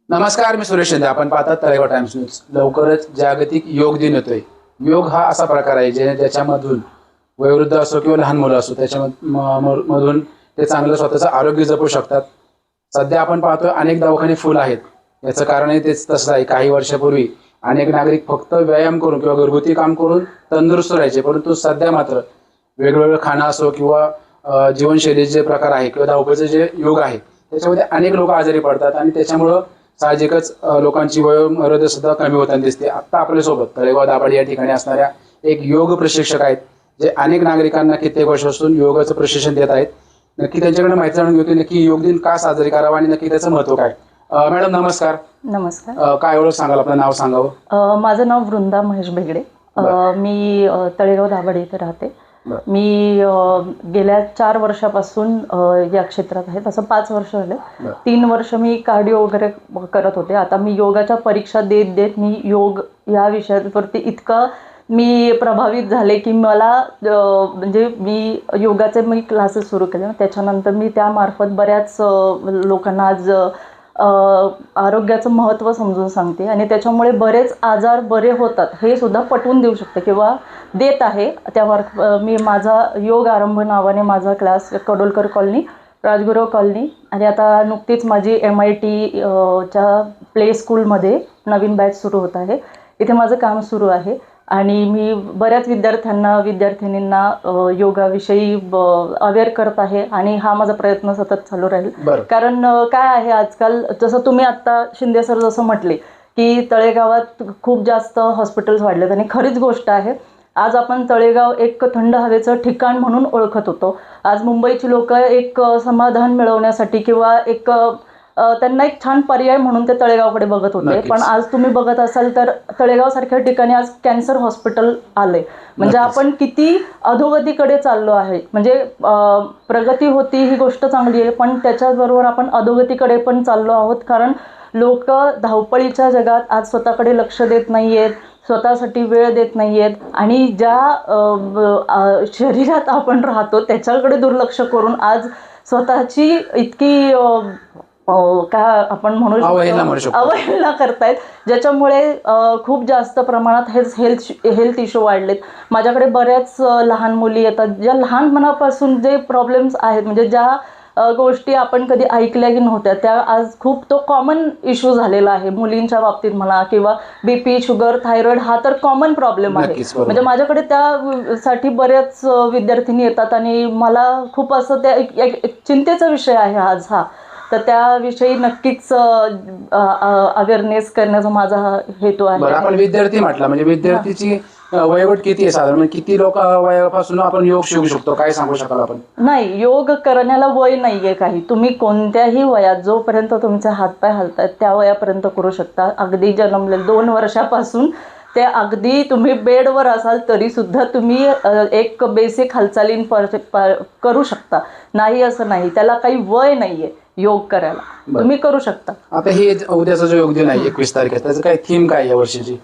नमस्कार, मी सुरेश शिंदे. आपण पाहतात तळेगाव टाइम्स न्यूज. लवकरच जागतिक योग दिन येतोय. योग हा असा प्रकार आहे ज्याच्यामधून वयोवृद्ध असो किंवा लहान मुलं असो त्याच्यामधून ते चांगलं स्वतःचं आरोग्य जपू शकतात. सध्या आपण पाहतोय अनेक दवाखाने फुल आहेत. याचं कारणही तेच तसं आहे. काही वर्षापूर्वी अनेक नागरिक फक्त व्यायाम करून किंवा घरगुती काम करून तंदुरुस्त राहायचे, परंतु सध्या मात्र वेगवेगळं खाणं असो किंवा जीवनशैलीचे जे प्रकार आहे किंवा धावपळीचे जे योग आहे त्याच्यामध्ये अनेक लोक आजारी पडतात आणि त्याच्यामुळं साहजिकच लोकांची वयोमर्यादा सुद्धा कमी होताना दिसते. आता आपल्यासोबत तळेगाव दाभाडे या ठिकाणी असणाऱ्या एक योग प्रशिक्षक आहेत, जे अनेक नागरिकांना कित्येक वर्षापासून योगाचं प्रशिक्षण देत आहेत. नक्की त्यांच्याकडे माहिती जाणून घेऊ की नक्की योग दिन का साजरी करावा आणि नक्की त्याचं महत्व काय. मॅडम नमस्कार. नमस्कार. काय ओळख सांगाल, आपलं नाव सांगावं. माझं नाव वृंदा महेश भेगडे. मी तळेगाव दाभाडे इथे राहते. मी गेल्या 4 वर्षापासून या क्षेत्रात आहे. तसं 5 वर्ष झाले. 3 वर्ष मी कार्डिओ वगैरे करत होते. आता मी योगाच्या परीक्षा देत देत मी योग या विषयावरती इतकं मी प्रभावित झाले की मला म्हणजे मी योगाचे क्लासेस सुरू केले. त्याच्यानंतर मी त्यामार्फत बऱ्याच लोकांना आज आरोग्याचं महत्त्व समजून सांगते आणि त्याच्यामुळे बरेच आजार बरे होतात हे सुद्धा पटवून देऊ शकते किंवा देत आहे. त्यामार्फत मी माझा योग आरंभ नावाने माझा क्लास कडोलकर कॉलनी, राजगुरू कॉलनी आणि आता नुकतीच माझी MIT च्या प्ले स्कूलमध्ये नवीन बॅच सुरू होत आहे. इथे माझं काम सुरू आहे आणि मी बऱ्याच विद्यार्थ्यांना योगाविषयी अवेअर करत आहे आणि हा माझा प्रयत्न सतत चालू राहील. कारण काय आहे, आजकाल जसं तुम्ही आत्ता शिंदे सर जसं म्हटले की तळेगावात खूप जास्त हॉस्पिटल्स वाढलेत आणि खरीच गोष्ट आहे. आज आपण तळेगाव एक थंड हवेचं ठिकाण म्हणून ओळखत होतो. आज मुंबईची लोक एक समाधान मिळवण्यासाठी किंवा एक त्यांना एक छान पर्याय म्हणून ते तळेगावकडे बघत होते. पण आज तुम्ही बघत असाल तर तळेगाव सारख्या ठिकाणी आज कॅन्सर हॉस्पिटल आले. म्हणजे आपण किती अधोगतीकडे चाललो आहे. म्हणजे प्रगती होती ही गोष्ट चांगली आहे, पण त्याच्याबरोबर आपण अधोगतीकडे पण चाललो आहोत. कारण लोक धावपळीच्या जगात आज स्वतःकडे लक्ष देत नाहीयेत, स्वतःसाठी वेळ देत नाहीयेत आणि ज्या शरीरात आपण राहतो त्याच्याकडे दुर्लक्ष करून आज स्वतःची इतकी काय आपण म्हणू शकतो अवहेलना करतायत, ज्याच्यामुळे खूप जास्त प्रमाणात हेल्थ इश्यू वाढलेत. माझ्याकडे बऱ्याच लहान मुली येतात ज्या लहानपणापासून जे प्रॉब्लेम्स आहेत, म्हणजे ज्या गोष्टी आपण कधी ऐकल्याही नव्हत्या त्या आज खूप तो कॉमन इश्यू झालेला आहे. मुलींच्या बाबतीत म्हणा किंवा BP, शुगर, थायरॉइड हा तर कॉमन प्रॉब्लेम आहे. म्हणजे माझ्याकडे त्यासाठी बऱ्याच विद्यार्थिनी येतात आणि मला खूप असं त्या एक चिंतेचा विषय आहे आज हा. तर त्याविषयी नक्कीच अवेअरनेस करण्याचा माझा हेतू आहे. आपण विद्यार्थी म्हटला म्हणजे विद्यार्थीची वयोगट किती आहे साधारण, किती लोक वयापासून आपण योग शिकू शकतो, काय सांगू शकाल आपण. नाही, योग करण्याला वय नाहीये काही. तुम्ही कोणत्याही वयात जोपर्यंत तुमचे हातपाय हलतात त्या वयापर्यंत करू शकता. अगदी जन्मले 2 वर्षापासून ते अगदी तुम्ही बेडवर असाल तरी सुद्धा तुम्ही एक बेसिक हालचाली करू शकता. नाही असं नाही, त्याला काही वय नाहीये योग करायला, तुम्ही करू शकता. आता हे उद्याचा जो योग दिन आहे 21 तारखेचा, त्याचं काय थीम काय या वर्षीची.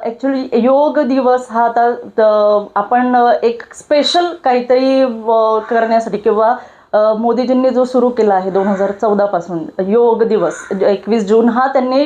ॲक्च्युली योग दिवस हा आता आपण एक स्पेशल काहीतरी करण्यासाठी किंवा मोदीजींनी जो सुरू केला आहे 2014 पासून योग दिवस 21 जून हा त्यांनी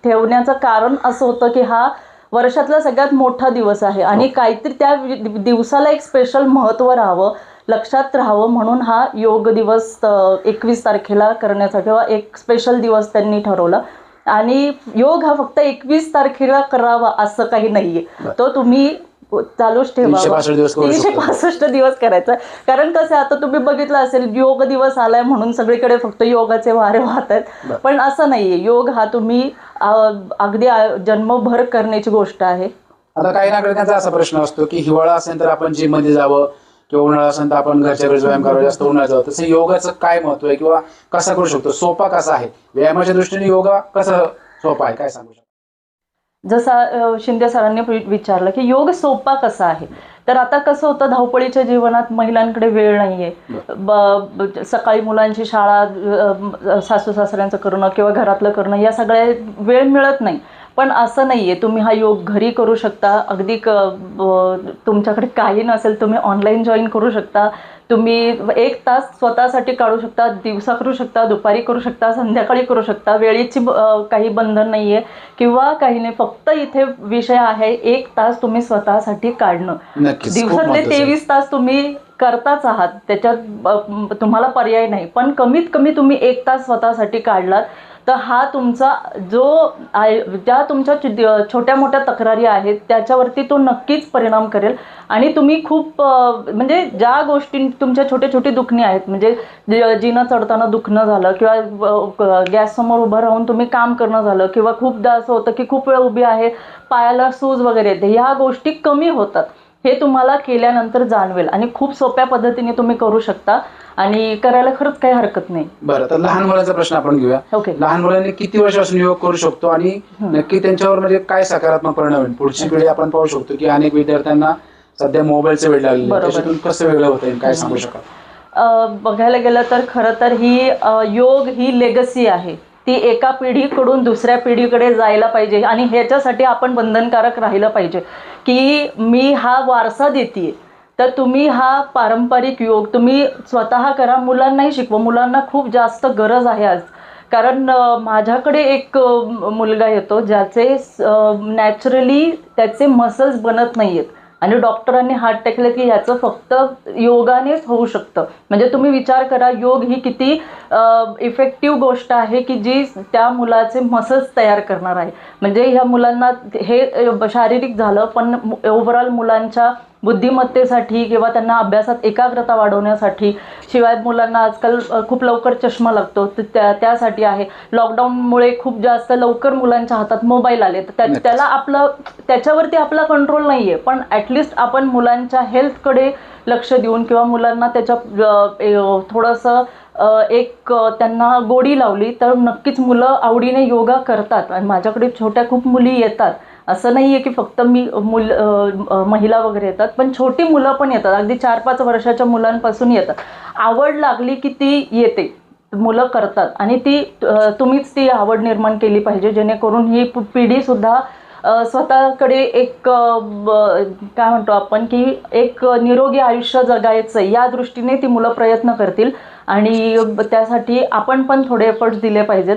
ठेवण्याचं कारण असं होतं की हा वर्षातला सगळ्यात मोठा दिवस आहे आणि काहीतरी त्या दिवसाला एक स्पेशल महत्त्व राहावं, लक्षात राहावं म्हणून हा योग दिवस 21 तारखेला करण्याचा किंवा एक स्पेशल दिवस त्यांनी ठरवला. आणि योग हा फक्त 21 तारखेला करावा असं काही नाहीये, तो तुम्ही चालूच ठेवा. 365 दिवस करायचा. कारण कसं आता तुम्ही बघितलं असेल योग दिवस आलाय म्हणून सगळीकडे फक्त योगाचे वारे वाहत आहेत, पण असं नाहीये. योग हा तुम्ही अगदी जन्मभर करण्याची गोष्ट आहे. आता काही नागरिकांचा असा प्रश्न असतो की हिवाळा असेल तर आपण जिम मध्ये जावं किंवा उन्हाळा असेल तर आपण घरच्या घरी व्यायाम करावा, जास्त उन्हाळ्यात जावं. तसं योगाचं काय महत्व आहे किंवा कसा करू शकतो, सोपा कसा आहे, व्यायामाच्या दृष्टीने योगा कसा सोपा आहे, काय सांगू शकतो. जसं शिंदे सरांनी विचारलं की योग सोपा कसा आहे, तर आता कसं होतं धावपळीच्या जीवनात महिलांकडे वेळ नाहीये. सकाळी मुलांची शाळा, सासू सासऱ्यांचं करणं किंवा घरातलं करणं या सगळ्या वेळ मिळत नाही. पण असं नाहीये, तुम्ही हा योग घरी करू शकता. अगदी तुमच्याकडे काही नसेल, तुम्ही ऑनलाईन जॉईन करू शकता. तुम्ही 1 तास स्वतःसाठी काढू शकता. दिवसा करू शकता, दुपारी करू शकता, संध्याकाळी करू शकता. वेळेची काही बंधन नाहीये किंवा काही नाही. फक्त इथे विषय आहे 1 तास तुम्ही स्वतःसाठी काढणं. दिवसातले 23 तास तुम्ही करताच आहात, त्याच्यात तुम्हाला पर्याय नाही. पण कमीत कमी तुम्ही 1 तास स्वतःसाठी काढलात तर हा तुमचा ज्या तुमच्या छोट्या मोठ्या तक्रारी आहेत त्याच्यावरती तो नक्कीच परिणाम करेल. आणि तुम्ही खूप म्हणजे ज्या गोष्टी तुमच्या छोटे छोटे दुखणी आहेत, म्हणजे जिना चढताना दुखणं झालं किंवा गॅससमोर उभं राहून तुम्ही काम करणं झालं किंवा खूपदा असं होतं की खूप वेळ उभी आहे, पायाला सूज वगैरे येते, ह्या गोष्टी कमी होतात. हे तुम्हाला केल्यानंतर जाणवेल आणि खूप सोप्या पद्धतीने तुम्ही करू शकता आणि करायला खरंच काही हरकत नाही. बरं, तर लहान मुलांचा प्रश्न आपण घेऊया. लहान मुलांनी किती वर्षापासून योग करू शकतो आणि नक्की त्यांच्यावर म्हणजे काय सकारात्मक परिणाम होईल? पुढची पिढी आपण पाहू शकतो की अनेक विद्यार्थ्यांना सध्या मोबाईलचे वेळ लागले, त्याच्यातून कसं वेगळं होता येईल, काय सांगू शकाल? बघायला गेलं तर खरं तर ही योग ही लेगसी आहे. ती एका पिढीकडून दुसऱ्या पिढीकडे जायला पाहिजे आणि ह्याच्यासाठी आपण बंधनकारक राहिलं पाहिजे की मी हा वारसा देते. तर तुम्ही हा पारंपरिक योग तुम्ही स्वतः करा, मुलांनाही शिकवा. मुलांना खूप जास्त गरज आहे आज. कारण माझ्याकडे एक मुलगा येतो ज्याचे नॅचरली त्याचे मसल्स बनत नाहीयेत आणि डॉक्टरांनी हात टेकले की ह्याचं फक्त योगानेच होऊ शकतं. म्हणजे तुम्ही विचार करा, योग ही किती इफेक्टिव्ह गोष्ट आहे की जी त्या मुलाचे मसल्स तयार करणार आहे. म्हणजे ह्या मुलांना हे शारीरिक झालं, पण ओव्हरऑल मुलांच्या बुद्धिमत्तेसाठी किंवा त्यांना अभ्यासात एकाग्रता वाढवण्यासाठी, शिवाय मुलांना आजकाल खूप लवकर चष्मा लागतो तर त्यासाठी आहे. लॉकडाऊनमुळे खूप जास्त लवकर मुलांच्या हातात मोबाईल आले तर त्याच्यावरती आपला कंट्रोल नाहीये, पण ॲटलिस्ट आपण मुलांच्या हेल्थकडे लक्ष देऊन किंवा मुलांना त्याच्या थोडंसं त्यांना गोडी लावली तर नक्कीच मुलं आवडीने योगा करतात. आणि माझ्याकडे छोट्या खूप मुली येतात, असं नाही आहे की फक्त महिला वगैरे येतात, पण छोटी मुलं पण येतात. अगदी 4-5 वर्षाच्या मुलांपासून येतात. आवड लागली की ती येते, मुलं करतात आणि तुम्हीच ती आवड निर्माण केली पाहिजे, जेणेकरून ही पिढीसुद्धा स्वतःकडे एक काय म्हणतो आपण की एक निरोगी आयुष्य जगायचं या दृष्टीने ती मुलं प्रयत्न करतील आणि त्यासाठी आपण पण थोडे एफर्ट्स दिले पाहिजेत.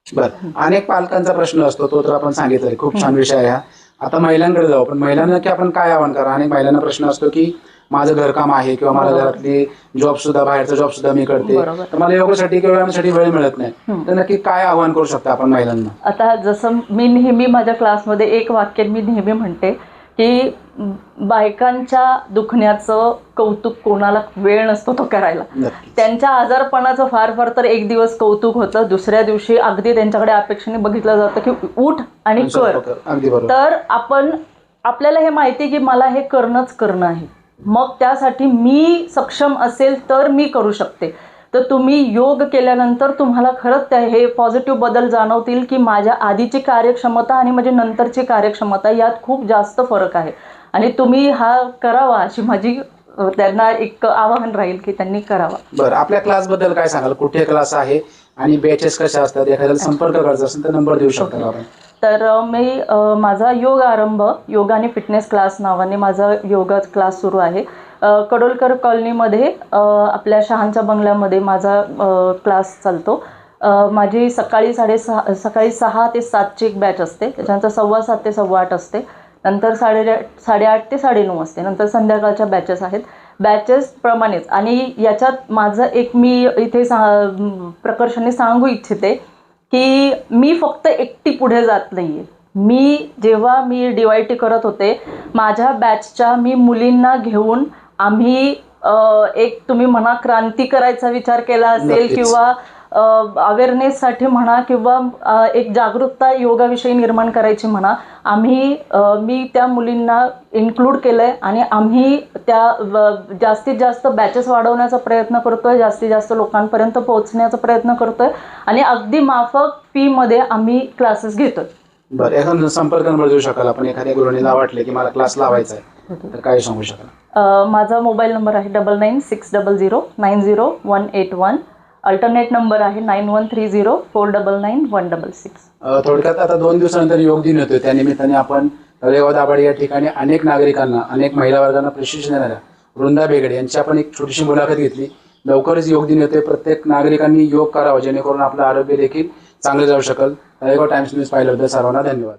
बरं, अनेक पालकांचा प्रश्न असतो, तो तर आपण सांगितलं, खूप छान विषय आहे हा. आता महिलांकडे जाऊ, पण महिलांना की आपण काय आव्हान करा? अनेक महिलांना प्रश्न असतो की माझं घरकाम आहे किंवा मला घरातली जॉब सुद्धा, बाहेरचा जॉब सुद्धा मी करते, तर मला योगासाठी किंवा व्यायामासाठी वेळ मिळत नाही, तर नक्की काय आव्हान करू शकतो आपण महिलांना? आता जसं मी नेहमी माझ्या क्लासमध्ये एक वाक्य मी नेहमी म्हणते की बायकांच्या दुखण्याचं कौतुक कोणाला वेळ नसतो तो करायला. त्यांच्या आजारपणाचं फार फार तर एक दिवस कौतुक होतं, दुसऱ्या दिवशी अगदी त्यांच्याकडे अपेक्षेने बघितलं जातं की उठ आणि कर. तर आपल्याला हे माहिती की मला हे करणं आहे, मग त्यासाठी मी सक्षम असेल तर मी करू शकते. तर तुम्ही योग केल्यानंतर तुम्हाला खरंच हे पॉझिटिव्ह बदल जाणवतील की माझ्या आधीची कार्यक्षमता आणि माझी नंतरची कार्यक्षमता यात खूप जास्त फरक आहे आणि तुम्ही हा करावा अशी माझी त्यांना एक आवाहन राहील की त्यांनी करावा. बरं, आपल्या क्लास बद्दल काय सांगाल? कुठे क्लास आहे आणि बॅचेस कशा असतात? एखाद्याला संपर्क करायचा असेल तर नंबर देऊ शकता आपण? तर मी माझा योग आरंभ योगा आणि फिटनेस क्लास नावाने माझा योगा क्लास सुरू आहे. कडोलकर कॉलनीमध्ये आपल्या शहांच्या बंगल्यामध्ये माझा क्लास चालतो. माझी सकाळी 6 ते 7ची एक बॅच असते, त्याच्यानंतर 7:15 ते 8:15 असते, नंतर 8:30 ते 9:30 असते, नंतर संध्याकाळच्या बॅचेस आहेत. बॅचेस प्रमाणेच आणि याच्यात माझं एक मी इथे प्रकर्षाने सांगू इच्छिते की मी फक्त एकटी पुढे जात नाहीये. जेव्हा मी DYT करत होते, माझ्या बॅचच्या मी मुलींना घेऊन आम्ही एक तुम्ही म्हणा क्रांती करायचा विचार केला असेल किंवा अवेअरनेससाठी म्हणा किंवा एक जागरूकता योगाविषयी निर्माण करायची म्हणा, मी त्या मुलींना इन्क्लूड केलंय आणि आम्ही त्या जास्तीत जास्त बॅचेस वाढवण्याचा प्रयत्न करतोय, जास्तीत जास्त लोकांपर्यंत पोहोचण्याचा प्रयत्न करतोय आणि अगदी माफक फीमध्ये आम्ही क्लासेस घेतोय. बरं, एखादा संपर्क नंबर देऊ शकाल आपण? एखाद्या गृहिणीला वाटले की मला क्लास लावायचा आहे तर काय सांगू शकाल? माझा मोबाईल नंबर आहे 9960090181. अल्टरनेट नंबर आहे 9130499166. थोडक्यात आता 2 दिवसानंतर योग दिन येतोय, त्या निमित्ताने आपण तळेगाव दाभाडे या ठिकाणी अनेक नागरिकांना, अनेक महिला वर्गांना प्रशिक्षण देणाऱ्या वृंदा बेगडे यांची आपण एक छोटीशी मुलाखत घेतली. लवकरच योग दिन येतोय, प्रत्येक नागरिकांनी योग करावा जेणेकरून आपलं आरोग्य देखील चांगले जाऊ शकेल. तळेगाव टाइम्स न्यूज पाहिल्याबद्दल सर्वांना धन्यवाद.